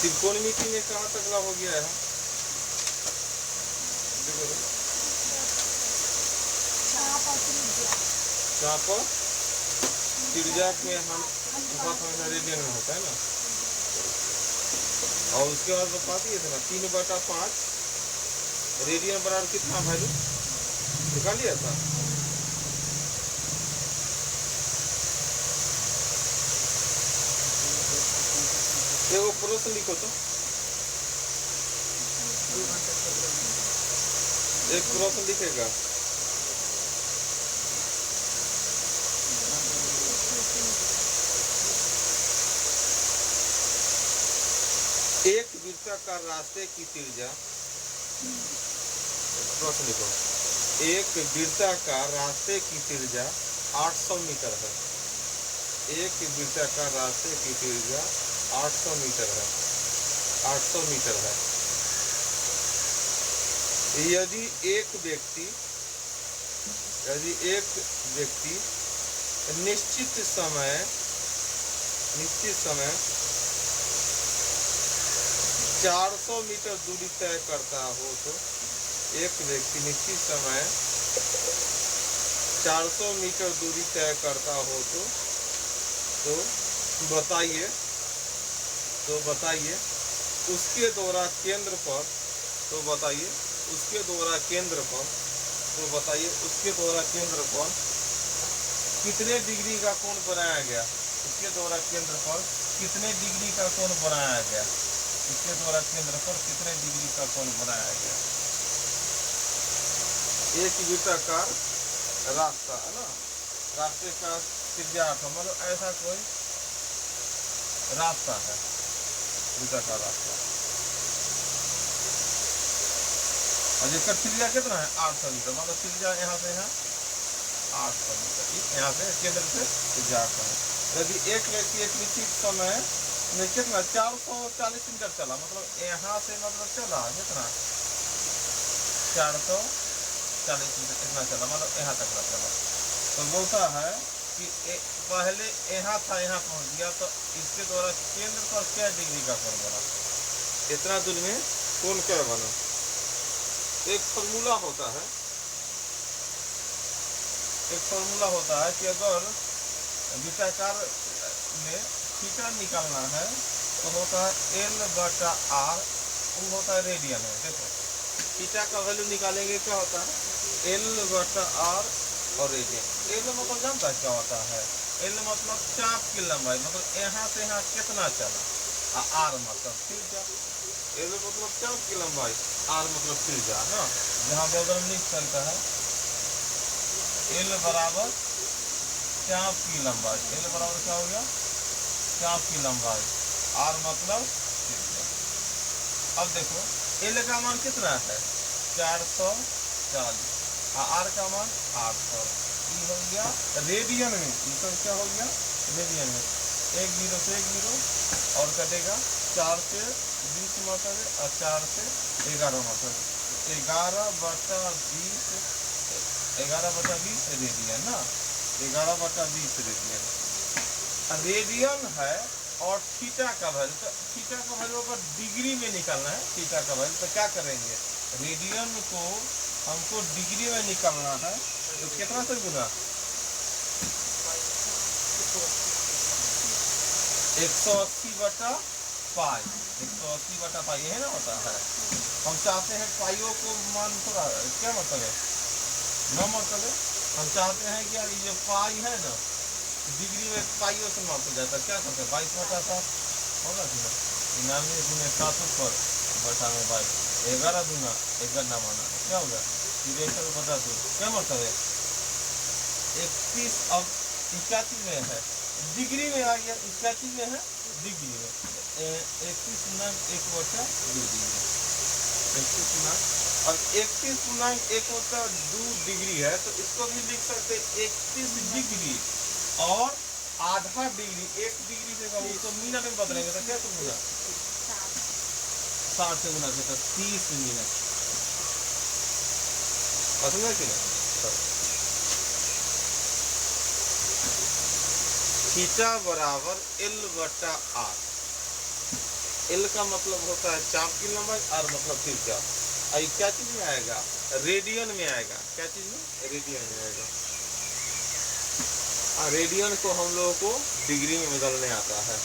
त्रिकोणमिति में कहाँ तक हो गया है? चाप त्रिज्या में हम हमेशा रेडियन में होता है ना। और उसके बाद बताती है ना 3/5 रेडियन बराबर कितना वैल्यू निकाल लिया था। एगो प्रश्न लिखो तो, एक प्रश्न लिखेगा। एक वृत्ताकार रास्ते की त्रिज्या, प्रश्न लिखो, एक वृत्ताकार रास्ते की त्रिज्या 800 मीटर है। एक वृत्ताकार रास्ते की त्रिज्या 800 मीटर है। 800 मीटर है। यदि एक व्यक्ति निश्चित समय 400 मीटर दूरी तय करता हो तो, एक व्यक्ति निश्चित समय 400 मीटर दूरी तय करता हो तो बताइए उसके द्वारा केंद्र पर कितने डिग्री का कोण बनाया गया? उसके द्वारा केंद्र पर कितने डिग्री का कोण बनाया गया? इसके द्वारा केंद्र पर कितने डिग्री का कोण बनाया गया? एक वृत्ताकार रास्ता है ना, रास्ते का त्रिज्या 800, मतलब ऐसा कोई रास्ता है, वृत्ताकार रास्ता, और जिसका त्रिज्या कितना है 800 मीटर, मतलब त्रिज्या यहाँ से यहाँ 800 मीटर, यहाँ से केंद्र से त्रिज्या 800 है। यदि एक व्यक्ति एक निश्चित समय में कितना 440 मीटर चला, मतलब यहाँ से मतलब चला कितना 440 मीटर कितना चला, मतलब यहाँ तक का चला, तो बोलता है कि पहले यहाँ था, यहाँ पहुँच गया, तो इसके द्वारा केंद्र पर क्या डिग्री का कोण बना, इतना दूर में कोण क्या बना। एक फॉर्मूला होता है कि अगर वृत्ताकार में थीटा निकालना है तो होता है L/R, वो होता है रेडियन है। देखो थीटा का वैल्यू निकालेंगे, क्या होता है L/R और रेडियन। L मतलब जानता है क्या होता है? L मतलब चाप की लंबाई, मतलब यहाँ से यहाँ कितना चला, R मतलब त्रिज्या। L मतलब चाप की लंबाई, R मतलब त्रिज्या ना। यहाँ बगल में लिख सकता है L बराबर चाप की लंबाई, L बराबर क्या हो गया चाप की लंबाई, R मतलब त्रिज्या। अब देखो L का मान कितना है 440, R का मान 800, ये हो गया रेडियन में, इसका क्या हो गया रेडियन में। 1 0 से 1 0 और कटेगा 4 से 20 मतलब और 4 से 11 मतलब 11/20 रेडियन ना, 11/20 रेडियन रेडियन है। और थीटा का वैल्यू, तो थीटा का वैल्यू अगर डिग्री में निकालना है, थीटा का वैल्यू तो क्या करेंगे, रेडियन को हमको डिग्री में निकालना है, तो कितना से गुना 180/पाई, 180/पाई यही ना होता है। हम चाहते हैं पाइयों को मान थोड़ा क्या मतलब है न मतलब है, हम चाहते हैं कि यार ये पाई है ना डिग्री में पाइयों से मापा जाता है, क्या करते हैं 22/7 होगा कि ना, 99 11 दूना 11 माना क्या होगा 63/2, क्या मतलब है 31। अब 81 में है डिग्री में आ गया, 81 में है डिग्री में 31 गुना 1/2 डिग्री, 31 गुना और 31 गुना 1/2 डिग्री है, तो इसको भी लिख सकते 31 डिग्री और आधा डिग्री, 1 डिग्री से उसको मिनट में बदलेंगे तो क्या गुना 60 से गुना तो 30 मिनट, समझ कि नहीं। थीटा बराबर L/R, एल का मतलब होता है चाप की लंबाई, आर मतलब त्रिज्या। ये क्या चीज में आएगा? रेडियन में आएगा। क्या चीज में? रेडियन में आएगा। रेडियन को हम लोगों को डिग्री में बदलने आता है।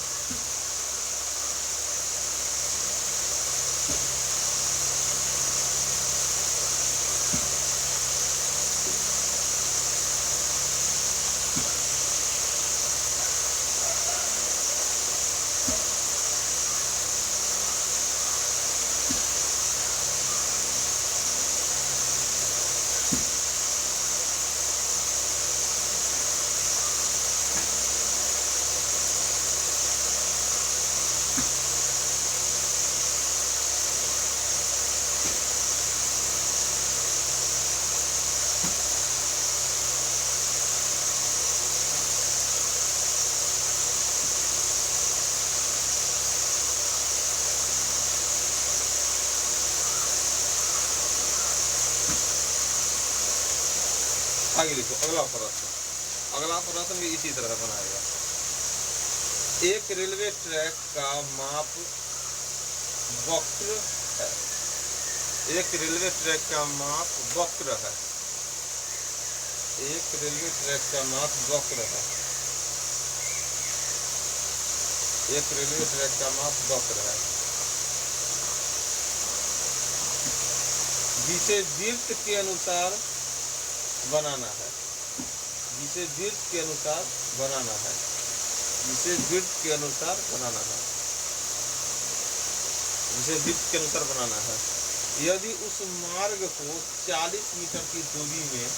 आगे लिखो अगला प्रश्न। अगला प्रश्न भी इसी तरह बनाएगा। एक रेलवे ट्रैक का माप वक्र है। एक रेलवे ट्रैक का माप वक्र है। एक रेलवे ट्रैक का माप वक्र है। एक रेलवे ट्रैक का माप वक्र है, जिसे वृत्त के अनुसार बनाना है। जिसे वृत्त के अनुसार बनाना है। जिसे वृत्त के अनुसार बनाना है। जिसे वृत्त के अनुसार बनाना है। यदि उस मार्ग को 40 मीटर की दूरी में,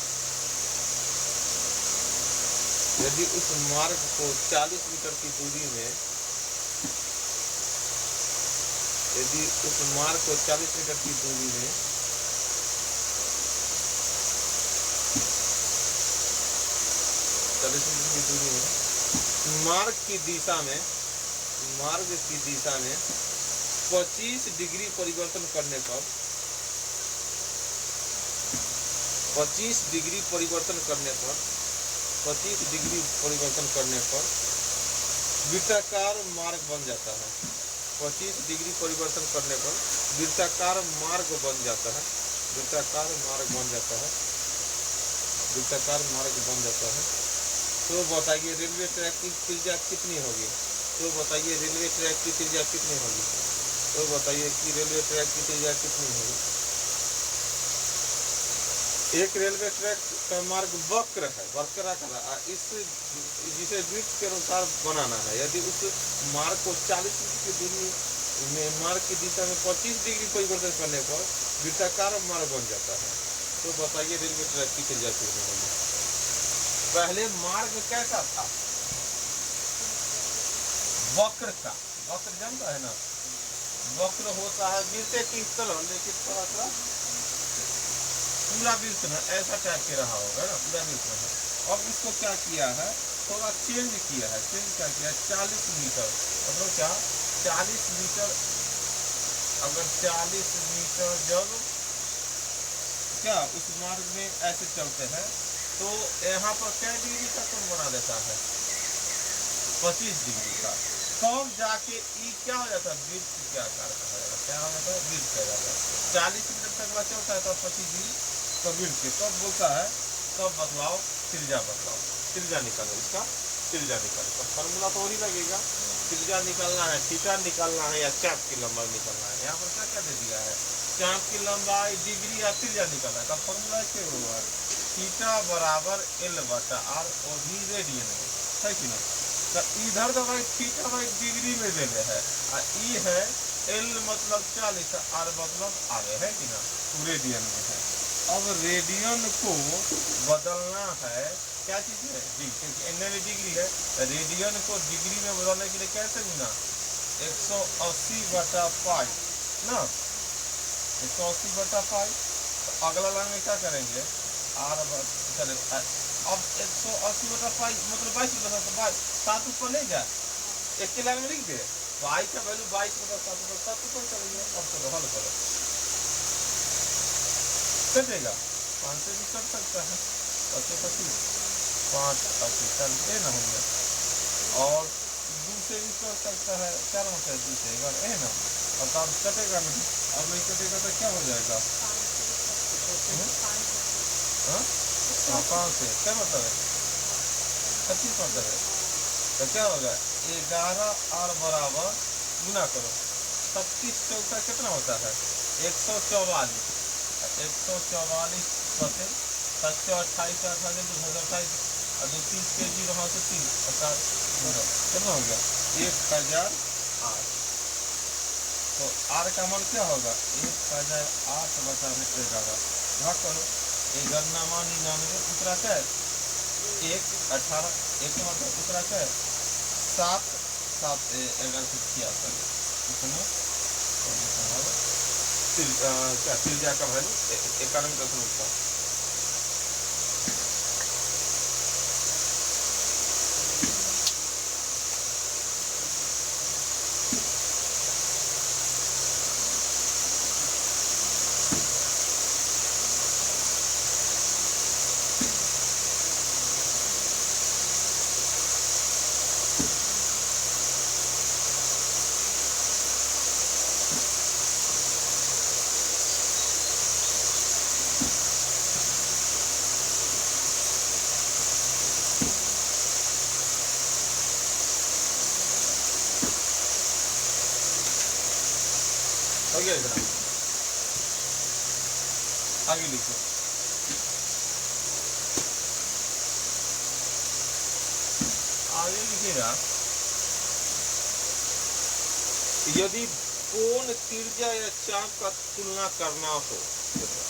यदि उस मार्ग को 40 मीटर की दूरी में, यदि उस मार्ग को 40 मीटर की दूरी में 40 मीटर की दूरी में मार्ग की दिशा में, मार्ग की दिशा में 25 डिग्री परिवर्तन करने पर, 25 डिग्री परिवर्तन करने पर, 25 डिग्री परिवर्तन करने पर वृत्ताकार मार्ग बन जाता है। 25 डिग्री परिवर्तन करने पर वृत्ताकार मार्ग बन जाता है। वृत्ताकार मार्ग बन जाता है। वृत्ताकार मार्ग बन जाता है। तो बताइए रेलवे ट्रैक की त्रिज्या कितनी होगी? तो बताइए रेलवे ट्रैक की त्रिज्या कितनी होगी? तो बताइए कि रेलवे ट्रैक की त्रिज्या कितनी होगी? एक रेलवे ट्रैक का मार्ग वक्र है, वक्राकार, इस जिसे वृत्त के अनुसार बनाना है। यदि उस मार्ग को 40 मीटर की दूरी में मार्ग की दिशा में 25 डिग्री परिवर्तन करने पर वृत्ताकार मार्ग बन जाता है। तो बताइए रेलवे ट्रैक की त्रिज्या कितनी होगी? पहले मार्ग कैसा था? वक्र का। वक्र जानता है ना? वक्र होता है वृत्त की तरह, लेकिन थोड़ा सा पूरा वृत्त ना ऐसा टाइप के रहा होगा ना, पूरा वृत्त है। अब इसको क्या किया है? थोड़ा चेंज किया है। चेंज क्या किया? 40 मीटर, मतलब क्या 40 मीटर, अगर 40 मीटर जब क्या उस मार्ग में ऐसे चलते हैं तो यहाँ पर क्या डिग्री का कोण बना देता है? 25 डिग्री का। तब जाके ई क्या हो जाता है? वृत्त के आकार का हो जाता है। क्या हो जाता है? वृत्त का जाता है। 40 मीटर तक चलता है तब 25 डिग्री तो वृत्त के, तब बोलता है तब बदलाव त्रिज्या, बदलाव त्रिज्या निकालो। इसका त्रिज्या निकालो तो फॉर्मूला तो वही लगेगा। त्रिज्या निकालना है, थीटा निकालना है या चाप की लंबाई निकालना है। यहाँ पर क्या क्या दे दिया है? चाप की लंबाई, डिग्री या त्रिज्या निकालना है। तब फॉर्मूला क्या होगा? थीटा बराबर एल बटा आर, और भी रेडियन है कि नहीं? तो इधर तो भाई थीटा भाई डिग्री में दे है, और ई है एल मतलब 40, आर मतलब आगे है कि ना, तो रेडियन में है। अब रेडियन को बदलना है क्या चीज है? क्योंकि एन में डिग्री है, रेडियन को डिग्री में बदलने के लिए कैसे ना 180/5 ना, 180/5। तो अगला लाइन में क्या करेंगे? आर चले अब 180/5 मतलब 22/7, 7 ऊपर ले जाए, एक के लाइन में लिख दे। y का वैल्यू 22/7 ऊपर चलेंगे। अब चलो हल करो, कटेगा 5 से भी कट सकता है। 25 5 80 चलते ना होंगे। और से भी कर सकता है, चारों से दूसरे है ना, और तब कटेगा नहीं, अब नहीं कटेगा तो क्या हो जाएगा? हाँ 5 से क्या मतलब है? 25 मतलब है, तो क्या होगा? 11 और बराबर गुना करो, 36 चौका कितना होता है? 144, 144 बटे 728, 228 और 230 के जी वहाँ से 3 कितना हो गया? 1008। तो आर का मान क्या होगा? 1008 बटा 11 भाग करो, 1199 दूसरा क्या है? 118, एक मतलब दूसरा क्या है? 7 7 11 से 66 इसमें क्या त्रिज्या का वैल्यू 91.7। हो गया इतना, आगे लिखो। आगे लिखिएगा, यदि कोण त्रिज्या या चाप का तुलना करना हो,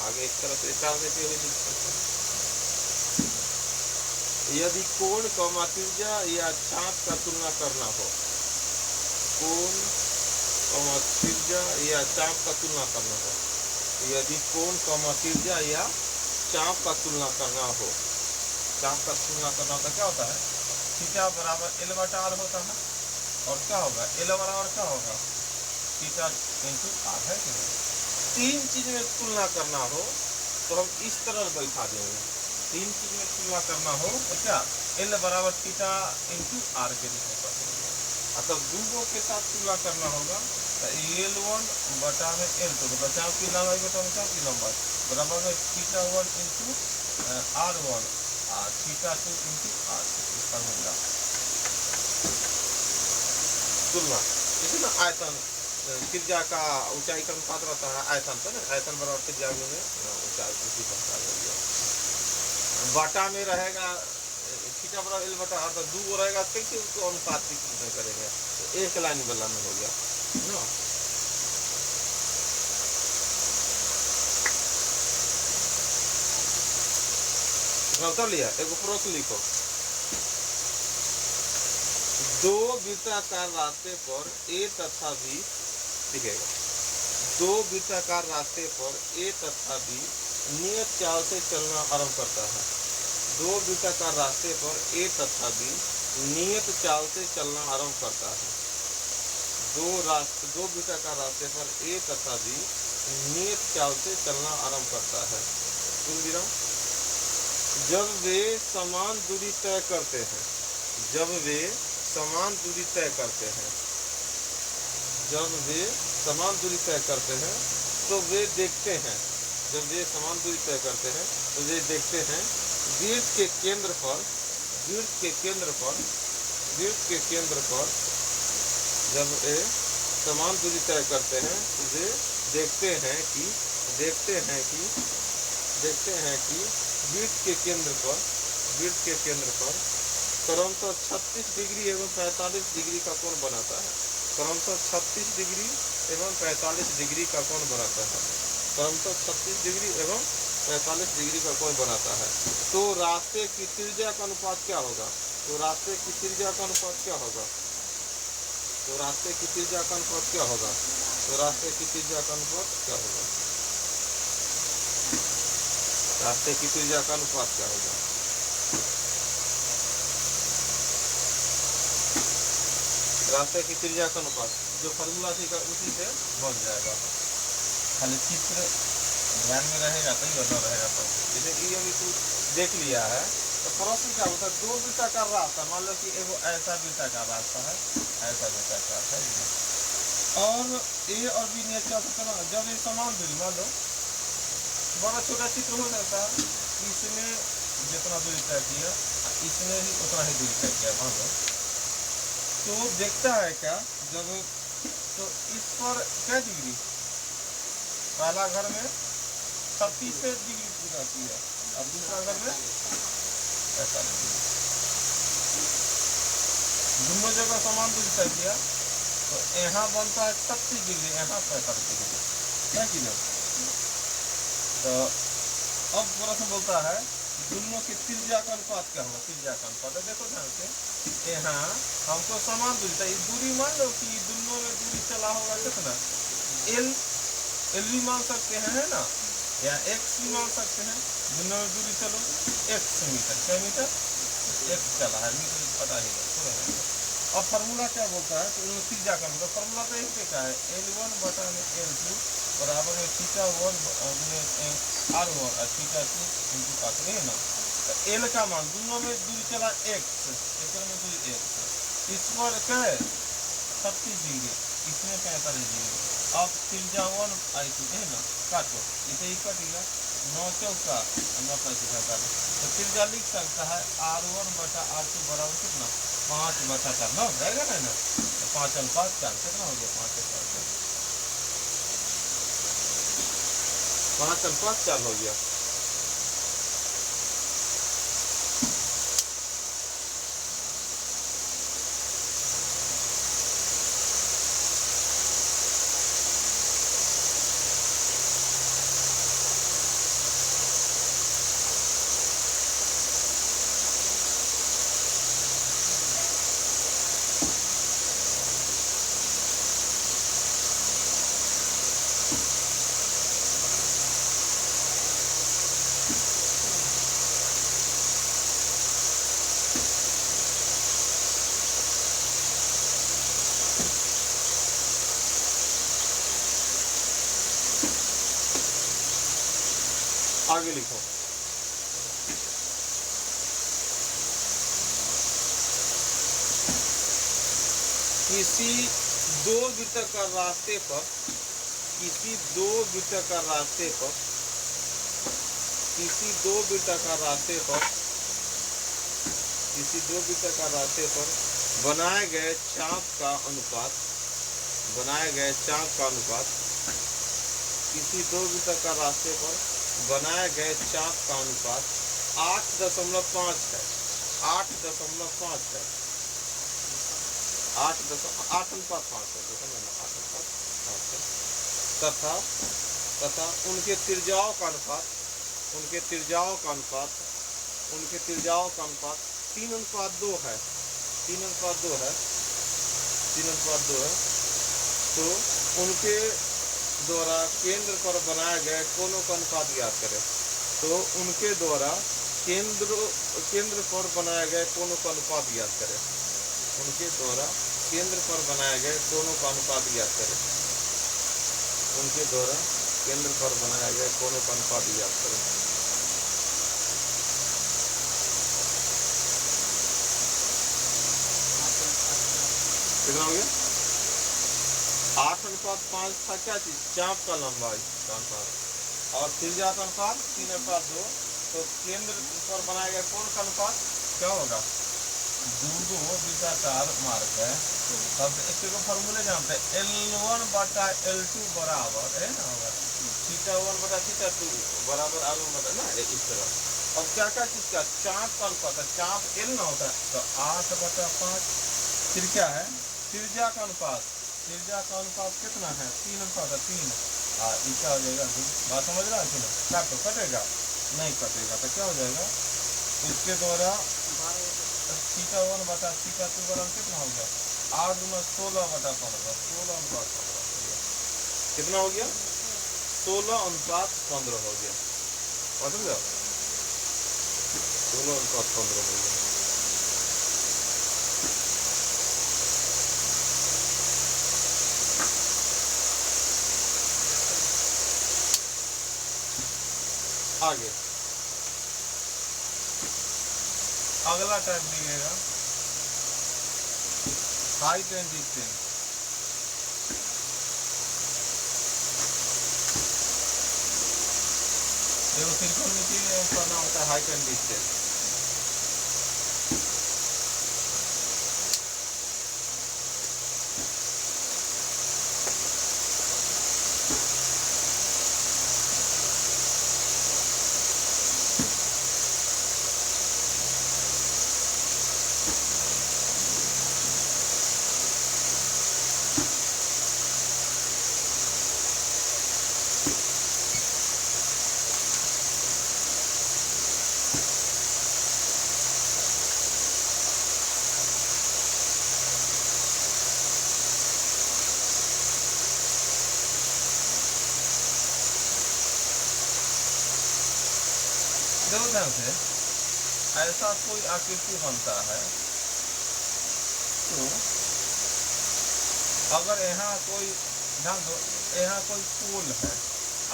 आगे एक तरह से विचार देते हुए यदि कोण कमा त्रिज्या या चाप का तुलना करना हो, कोण कमा त्रिज्या या चाप का तुलना करना हो, यदि कोण कमा त्रिज्या या चाप का तुलना करना हो, चाप का तुलना करना होता क्या होता है? थीटा बराबर L बटा R होता है, और क्या होगा? L बराबर क्या होगा? थीटा इंटू R है कि नहीं? 3 चीज में तुलना करना हो तो हम इस तरह बैठा देंगे, 3 चीज में तुलना करना हो तो क्या? L बराबर थीटा इंटू R के रूप में कर देंगे। अतः दूगों के साथ तुलना करना होगा तो L1 बटा में L2 तो बचाव की लंबाई बटा बचाव की लंबाई बराबर में थीटा 1 इंटू R1 और थीटा 2 इंटू R फॉर्मूला तुलना। इसी ना आयतन त्रिज्या का ऊंचाई का अनुपात रहता है आयतन पर, आयतन बराबर त्रिज्या में ऊंचाई उसी प्रकार बाटा में रहेगा थीटा बराबर L बटा R, तो 2 रहेगा, कैसे उसको अनुपातिक करेंगे? तो एक लाइन वाला में हो गया ना। उत्तर लिया, एक प्रश्न लिखो। 2 वृत्ताकार रास्ते पर A तथा B लिखेगा, 2 वृत्ताकार रास्ते पर A तथा B नियत चाल से चलना आरंभ करता है। 2 वृत्ताकार रास्ते पर A तथा B नियत चाल से चलना आरंभ करता है। 2 वृत्ताकार रास्ते पर A तथा B नियत चाल से चलना आरंभ करता है। जब वे समान दूरी तय करते हैं, जब वे समान दूरी तय करते हैं, जब वे समान दूरी तय करते हैं तो वे देखते हैं, जब वे समान दूरी तय करते हैं तो वे देखते हैं वृत्त के केंद्र पर, वृत्त के केंद्र पर, वृत्त के केंद्र पर जब वे समान दूरी तय करते हैं तो वे देखते हैं कि वृत्त के केंद्र पर, वृत्त के केंद्र पर क्रमशः 36 डिग्री एवं 45 डिग्री का कोण बनाता है। क्रमशः 36 डिग्री एवं 45 डिग्री का कोण बनाता है। क्रमशः 36 डिग्री एवं 45 डिग्री का कोण बनाता है। तो रास्ते की त्रिज्या का अनुपात क्या होगा? तो रास्ते की त्रिज्या का अनुपात क्या होगा? तो रास्ते की त्रिज्या का अनुपात क्या होगा? तो रास्ते की त्रिज्या का अनुपात क्या होगा? रास्ते की त्रिज्या का अनुपात क्या होगा? रास्ते की त्रिज्या का अनुपात जो फॉर्मूला सीखा उसी से बन जाएगा, खाली चित्र ध्यान में रहेगा तो ही बना रहेगा। तो जैसे कि अभी तू देख लिया है तो प्रश्न क्या होता है, दो वृत्ताकार रास्ता, मान लो कि एगो ऐसा वृत्ताकार रास्ता है, ऐसा वृत्ताकार है, और ए और बी नियत क्या होता है, जब ये समान दूरी, मान लो बड़ा छोटा चित्र हो सकता है, इसने जितना दूरी तय किया इसने भी उतना ही दूरी तय किया, मान लो, तो देखता है क्या, जब तो इस पर क्या डिग्री, पहला घर में 36 डिग्री पूरा किया, अब दूसरा घर में 45 डिग्री, दोनों जगह समान दूरी तय किया, तो यहाँ बनता है 36 डिग्री, यहाँ 45 डिग्री है कि नहीं। तो अब प्रश्न बोलता है दोनों के त्रिज्या का अनुपात क्या होगा, त्रिज्या का अनुपात, देखो ध्यान से, यहाँ हमको समान दूरी था, दूरी मान लो कि दोनों में दूरी चला होगा कितना, एल भी मान सकते हैं, है ना, या एक्स भी मान सकते हैं, दोनों में दूरी चलो एक्स मीटर, क्या मीटर, एक्स चला है, मीटर पता ही है। अब फार्मूला क्या बोलता है, तो त्रिज्या का मतलब फार्मूला तो एक का है, L1 बटा में L2 बराबर में थीटा 1 R1 और थीटा 2 इंटू काट रहे हैं ना, तो L का मान दोनों में दूरी चला x, एक में दूरी x, इस पर क्या है 36 डिग्री, इसमें 45 डिग्री, अब त्रिज्या 1 I2 है ना, काटो इसे ही कटेगा, 9 चौका 9 पैंतीस काटो, तो त्रिज्या लिख सकता है R1 बटा R2 बराबर कितना 5 बटा 4, ना रहेगा ना, तो 5 अनुपात 4 कितना हो गया, 5 अनुपात 4 हो गया। आगे लिखो, किसी दो वृत्ताकार रास्ते पर, किसी दो वृत्ताकार रास्ते पर, किसी दो वृत्ताकार रास्ते पर, किसी दो वृत्ताकार रास्ते पर बनाए गए चाप का अनुपात, बनाए गए चाप का अनुपात, किसी दो वृत्ताकार रास्ते पर बनाए गए चाप का अनुपात 8.5 है, 8.5 है, 8.5 है, तथा उनके त्रिज्याओं का अनुपात, उनके त्रिज्याओं का अनुपात, उनके त्रिज्याओं का अनुपात 3:2 है, 3:2 है, 3:2 है, तो उनके द्वारा केंद्र पर बनाए गए कोनों का अनुपात ज्ञात करें, तो उनके द्वारा केंद्र पर बनाए गए कोनों का अनुपात ज्ञात करें, उनके द्वारा केंद्र पर बनाए गए कोनों का अनुपात ज्ञात करें, उनके द्वारा केंद्र पर बनाए गए कोनों का अनुपात ज्ञात करें। कितना हो गया, 8:5 था क्या चीज, चाप का लंबाई का अनुपात, और त्रिज्या का अनुपात 3:2, तो केंद्र पर बनाया गया कौन का अनुपात क्या होगा, दो वृत्ताकार मार्ग है, तब इसके को फॉर्मूले जानते हैं, L1 बटा L2 बराबर है ना होगा थीटा 1 बटा थीटा 2 बराबर R1 बटा ना, इस तरह। अब क्या क्या चीज का चाप का अनुपात है, चाप L ना होता है, तो 8/5, फिर क्या है त्रिज्या का अनुपात, त्रिज्या का अनुपात कितना है 3:3, इसका हो जाएगा, बात समझ रहा है कि नहीं, काटो कटेगा नहीं कटेगा, तो क्या हो जाएगा, इसके द्वारा थीटा 1 बटा थीटा 2 बराबर कितना हो गया 8 × 16/15, 16:15 हो गया, कितना हो गया 16:15 हो गया, समझो 16:15 हो गया। आगे अगला टाइप मिलेगा हाइट एंड डिस्टेंस। देखो त्रिकोणमिति में करना होता है हाइट एंड डिस्टेंस। देखो ध्यान से, ऐसा कोई आकृति बनता है तो अगर यहाँ कोई ध्यान दो, यहाँ कोई पोल है,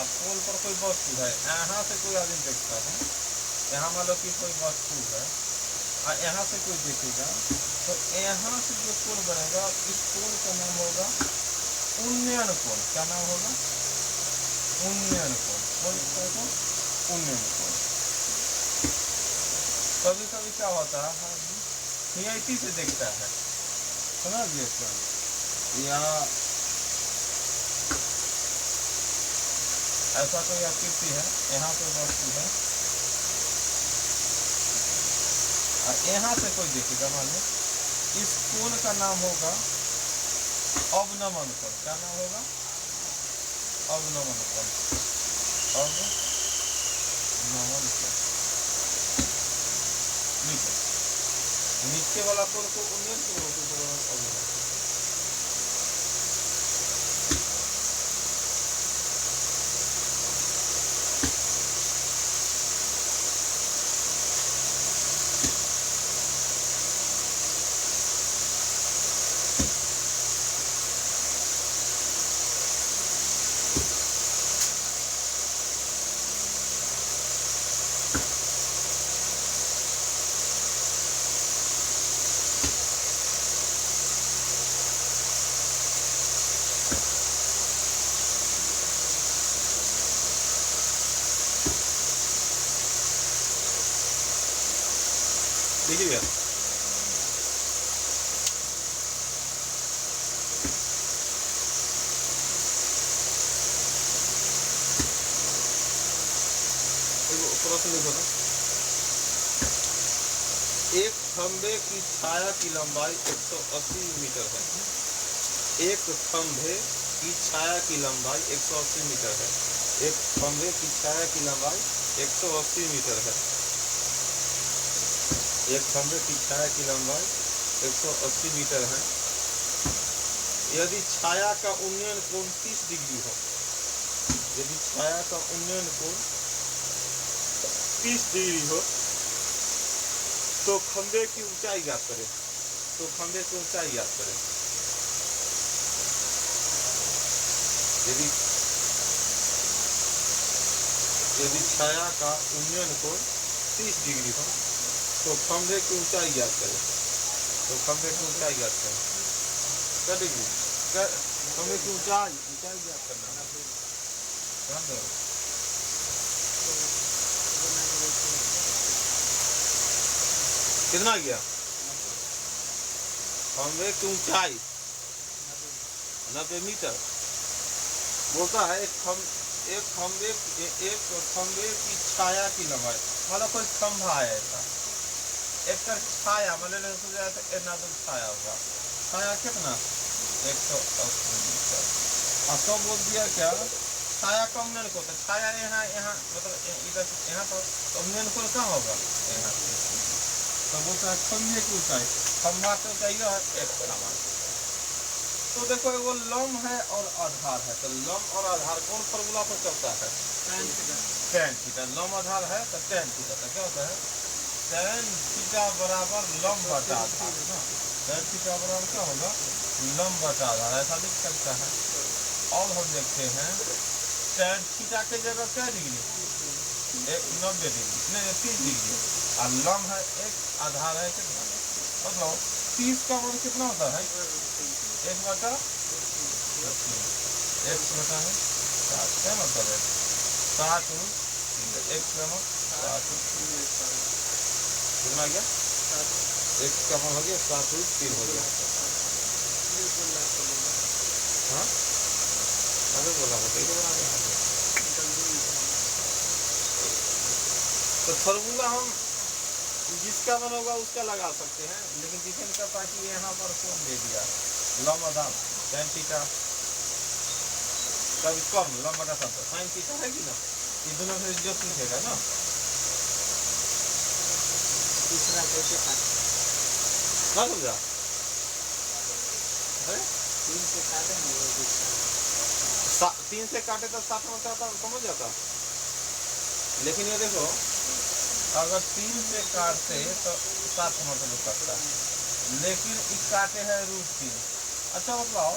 अब पोल पर कोई वस्तु है, यहाँ से कोई आदमी देखता है, यहाँ मान लो कि कोई वस्तु है और यहाँ से कोई देखेगा तो यहाँ से जो कोण बनेगा इस कोण का नाम होगा उन्नयन कोण। क्या नाम होगा? उन्नयन कोण। कौन सा? उन्नयन कोण। कभी कभी क्या होता है सीआईटी से देखता है, समझ गए, या ऐसा कोई आकृति है, यहाँ पे वस्तु है और यहाँ से कोई देखेगा, मान लो इस कोण का नाम होगा अवनमन कोण। क्या नाम होगा? अवनमन कोण। अवनमन कोण। नीचे वाला कोण को उन्नयन कोण अवनमन। देखिए भैया, प्रश्न लिखो था, एक खंभे की छाया की लंबाई 180 मीटर है। एक खंभे की छाया की लंबाई 180 मीटर है। एक खंभे की छाया की लंबाई 180 मीटर है। एक खंभे की छाया की लंबाई 180 मीटर है। यदि छाया का उन्नयन कोण 30 डिग्री हो, यदि छाया का उन्नयन कोण 30 डिग्री हो तो खंभे की ऊंचाई ज्ञात करें। तो खंभे की ऊंचाई ज्ञात करें। यदि छाया का उन्नयन कोण 30 डिग्री हो तो खंभे की ऊंचाई ज्ञात करें। तो खंभे की ऊंचाई ज्ञात करें। क्या डिग्री? खंभे की ऊंचाई ज्ञात करना। ध्यान दो, कितना गया? खंभे की ऊंचाई 90 मीटर। बोलता है एक खंभे की छाया की लंबाई, मतलब कोई खंभा है ऐसा, एक छाया मतलब सोचा तो इतना तो छाया होगा। छाया कितना? 180 मीटर। और तो बोल दिया क्या? छाया का उन्नयन कोण, तो छाया यहाँ मतलब इधर यहाँ पर, तो उन्नयन कोण कहाँ होगा? यहाँ से। तो बोलता है खंभे की ऊंचाई, खंभा की ऊंचाई है 1 समान। तो देखो वो लंब है और आधार है, तो लंब और आधार कौन फॉर्मूला पर चलता है? tan theta. लंब आधार है तो tan थीटा। तो क्या होता है? tan थीटा बराबर लंब बटा आधार। tan थीटा बराबर क्या होगा? लंब बटा आधार। ऐसा लिख सकता है। और हम देखते हैं tan थीटा के जगह क्या डिग्री? 90 डिग्री नहीं 30 डिग्री। और लंब है x, आधार है कितना, मतलब 30 का मान कितना होता है 1/3, x बटा है 7, क्या मतलब है 7√3, x का मान 7√3, कितना गया x का मान हो गया 7√3 हो गया। हाँ अरे बोला बताइए बना गया। तो फॉर्मूला हम जिसका मन होगा उसका लगा सकते हैं, लेकिन डिपेंड करता है कि यहाँ पर कौन दे दिया लंब आधार tan थीटा, कभी कम लंब बटा sin थीटा है कि ना, ये दोनों में जो पूछेगा ना। दूसरा कैसे काटे? ना समझा? अरे 3 से काटे ना वो दूसरा। 3 से काटे तो 7 में जाता समझ जाता, लेकिन ये देखो अगर 3 से काटते तो 7 मतलब कटता, लेकिन इस काटे हैं √3। अच्छा बताओ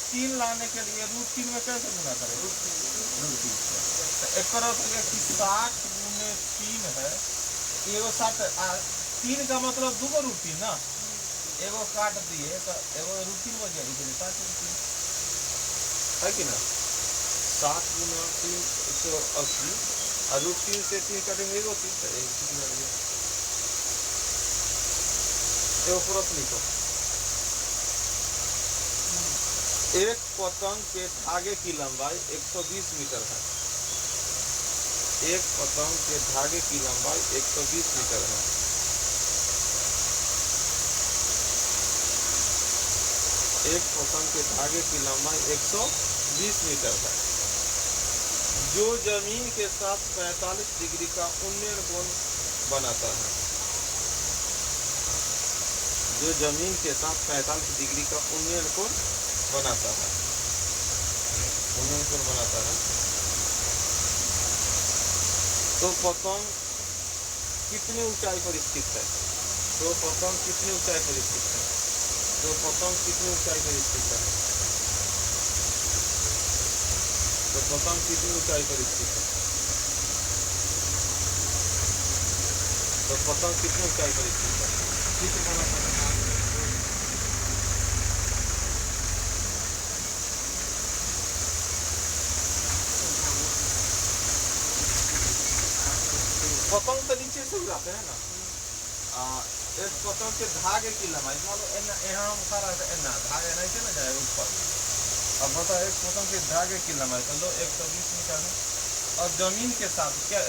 3 लाने के लिए √3 में कैसे गुना करें, √3 से तो एक तरह से 60 गुने 3 है, एगो 3 का मतलब 2 √3 ना, एगो काट दिए तो एगो √3 हो गया, इसलिए 60√3 है कि ना। 7 गुना 3 180 और √3 से 3 कटेंगे एगो 3 कितना हो गया, एगो प्रश्न लिखो। एक पतंग के धागे की लंबाई 120 मीटर है, एक पतंग के धागे की लंबाई 120 मीटर है, एक पतंग के धागे की लंबाई 120 मीटर है, जो जमीन के साथ 45 डिग्री का उन्नयन कोण बनाता है, जो जमीन के साथ 45 डिग्री का उन्नयन कोण बनाता है, उन्नयन कोण बनाता है। तो पतंग कितनी ऊंचाई पर स्थित है, तो पतंग कितनी ऊंचाई पर स्थित है, तो पतंग कितनी ऊंचाई पर स्थित है, तो पतंग कितनी ऊंचाई पर स्थित है, तो पतंग कितनी ऊंचाई पर स्थित है, चित्र बना सकते हैं। पतंग तो नीचे से उड़ाते हैं ना, एक पतंग के धागे की लंबाई मान लो यहाँ हम खा रहा था एना धागे नहीं चला जाएगा ऊपर। अब बताओ एक पतंग के धागे की लंबाई तो लो 120 मीटर है, और जमीन के साथ क्या,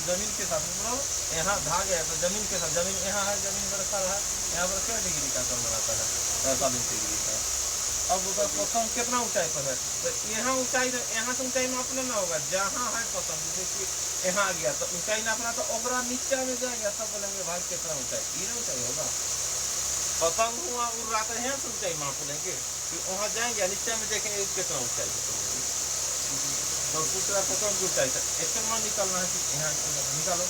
जमीन के साथ मतलब यहाँ धागे है तो जमीन के साथ, जमीन यहाँ है, जमीन पर खड़ा है, यहाँ पर क्या डिग्री का कोण बनाता है 45 डिग्री का। अब उधर पतंग कितना ऊंचाई पर है, तो यहाँ ऊंचाई, यहाँ से ऊंचाई माप लेना होगा, जहाँ है पतंग जैसे कि यहाँ आ गया तो ऊंचाई नापना, तो ओकरा नीचे में जाएगा तब बोलेंगे भाई कितना ऊंचाई, ये ना ऊंचाई होगा। पतंग वहाँ उड़ रहा था, यहाँ से ऊंचाई माप लेंगे कि वहाँ जाएंगे नीचे में देखेंगे कितना ऊंचाई है, तो दूसरा पतंग की ऊंचाई था इतना निकालना है कि यहाँ निकालो।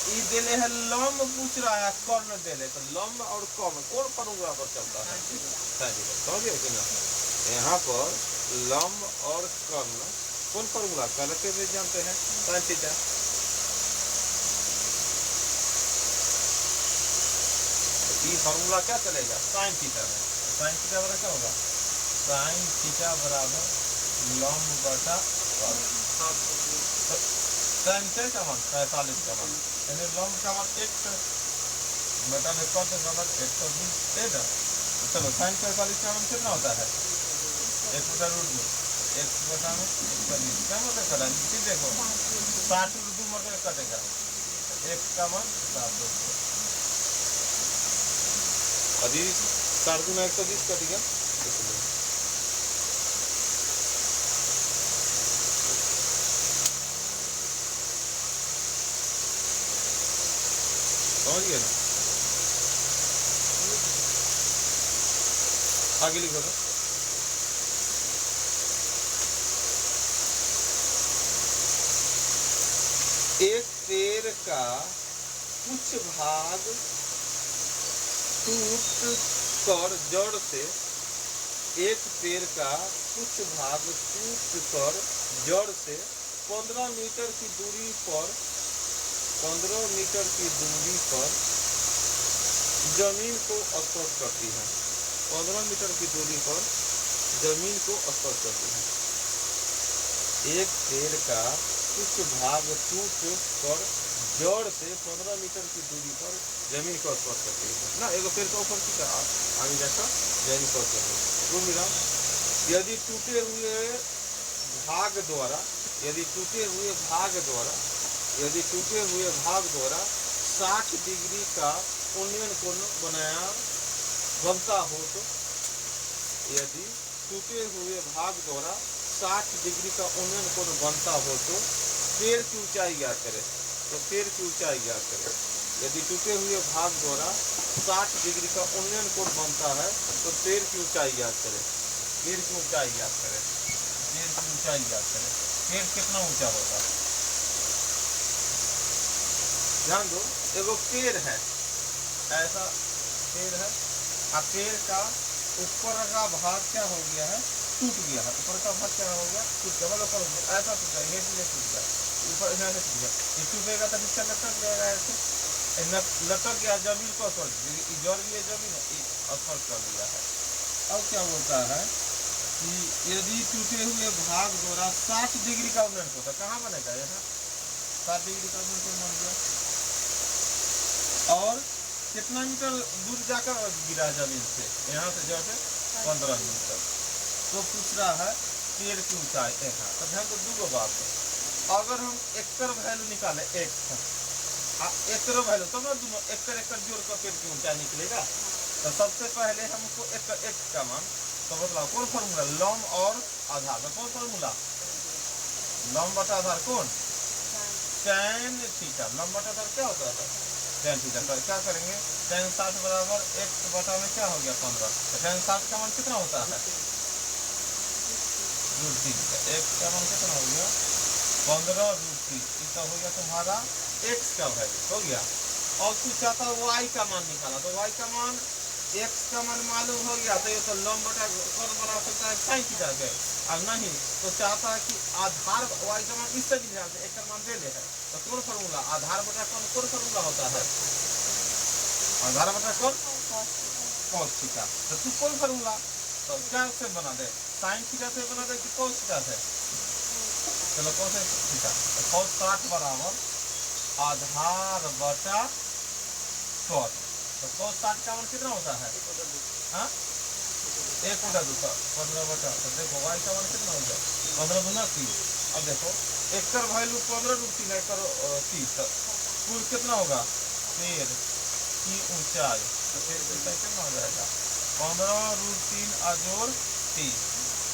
ये देले है लंब पूछ रहा है, कर्ण देले, तो लंब और कर्ण कौन फॉर्मूला पर चलता है, समझिए कि ना। यहाँ पर लंब और कर्ण कौन फॉर्मूला करते हुए जानते हैं, sin थीटा। ये फॉर्मूला क्या चलेगा sin थीटा में, sin थीटा बराबर क्या होगा, sin थीटा बराबर लंब बटा कर्ण, sin का मान 45 का मान, यानी लंब का मान 1 बटा में कर्ण का मान 120 देगा। चलो sin 45 का मान कितना होता है 1 बटा √2, 1 बटा में 120, क्या मतलब करा नीचे देखो 60√2 मतलब कटेगा, 1 का मान 7√2, अभी 60 गुना 120 कटेगा, समझ गए ना। आगे लिखो तो एक पेड़ का कुछ भाग टूट कर जड़ से, एक पेड़ का कुछ भाग टूट कर जड़ से 15 मीटर की दूरी पर 15 मीटर की दूरी पर जमीन को स्पर्श करती है। 15 मीटर की दूरी पर जमीन को स्पर्श करती है। एक पेड़ का कुछ भाग टूट कर जड़ से 15 मीटर की दूरी पर जमीन को स्पर्श करती है ना। एगो पेड़ का ऊपर आगे जाकर जमीन को स्पर्श करती है। यदि टूटे हुए भाग द्वारा 60 डिग्री का उन्नयन कोण बनता हो तो, यदि टूटे हुए भाग द्वारा 60 डिग्री का उन्नयन कोण बनता हो तो पेड़ की ऊंचाई ज्ञात करें। यदि टूटे हुए भाग द्वारा 60 डिग्री का उन्नयन कोण बनता है तो पेड़ की ऊंचाई ज्ञात करें। पेड़ कितना ऊंचा होगा? ध्यान दो, एगो पेड़ है, ऐसा पेड़ है, और पेड़ का ऊपर का भाग क्या हो गया है? टूट गया है। ऊपर का भाग क्या हो गया? टूट गया। मतलब ऐसा टूटा, ये टूट गया, ऊपर यहाँ से टूट गया। ये टूटेगा तो नीचे लटक जाएगा, ऐसे लटक गया, जमीन को स्पर्श, जड़ भी है, जमीन स्पर्श कर दिया है। अब क्या होता है कि यदि टूटे हुए भाग द्वारा 60 डिग्री का उन्नयन होता, कहाँ बनेगा? यहाँ 60 डिग्री का उन्नयन बन गया। और कितना मीटर दूर जाकर गिरा जमीन से? यहाँ से जैसे 15 मीटर। तो पूछ रहा है पेड़ की ऊंचाई। तो ध्यान दो, दो बात है। अगर हम एकड़ वैल्यू निकाले, एकड़ वैल्यू तो ना, दोनों एकड़ जोड़ कर पेड़ की ऊंचाई निकलेगा। तो सबसे पहले हमको एक का मान, तो बताओ कौन फॉर्मूला? लंब और आधार। तो कौन फॉर्मूला? लंब बटा आधार कौन? tan theta. लंब बटा आधार क्या होता है? tan theta. तो क्या करेंगे? tan 60 बराबर x बटा में क्या हो गया? 15। तो tan 60 का मान कितना होता है? √3। x का मान कितना हो गया? 15√3। इसका हो गया तुम्हारा x का वैल्यू हो गया। और तू चाहता है y का मान निकाला, तो y का मान, x का मान मालूम हो गया, तो ये तो लंब बटा कौन बना सकता है? sin थीटा के। और नहीं तो चाहता है कि आधार y का मान इससे भी ध्यान से x का मान दे दे है, तो कौन फॉर्मूला? आधार बटा कौन फॉर्मूला होता है? आधार बटा कौन? cos theta. तो तू कौन फॉर्मूला? तो क्या से बना दे? sin थीटा से बना दे कि cos थीटा से? चलो cos थीटा। तो cos 60 बराबर आधार बटा cos। तो cos 60 का मान कितना होता है? हाँ, 1 बटा 2, 15 बटा। तो देखो y का मान कितना हो गया? 15 गुना 30। अब देखो एकड़ वैल्यू 15√3, एकड़ 30, कुल कितना होगा? पेड़ की ऊंचाई। तो पेड़ की ऊंचाई कितना हो जाएगा? 15√3 अजोड़ 30।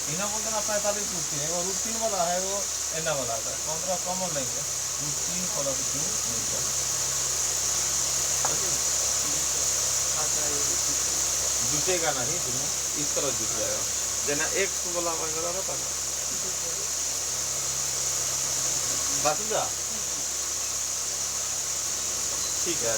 इन्हें बोलते ना 45√3। वो √3 वाला है, वो एना वाला है। 15 कॉमन लेंगे, √3 + 2 मीटर। जुटेगा नहीं, दोनों इस तरह जुट जाएगा। जना x वाला वगैरह रहता है। बात समझा? ठीक है।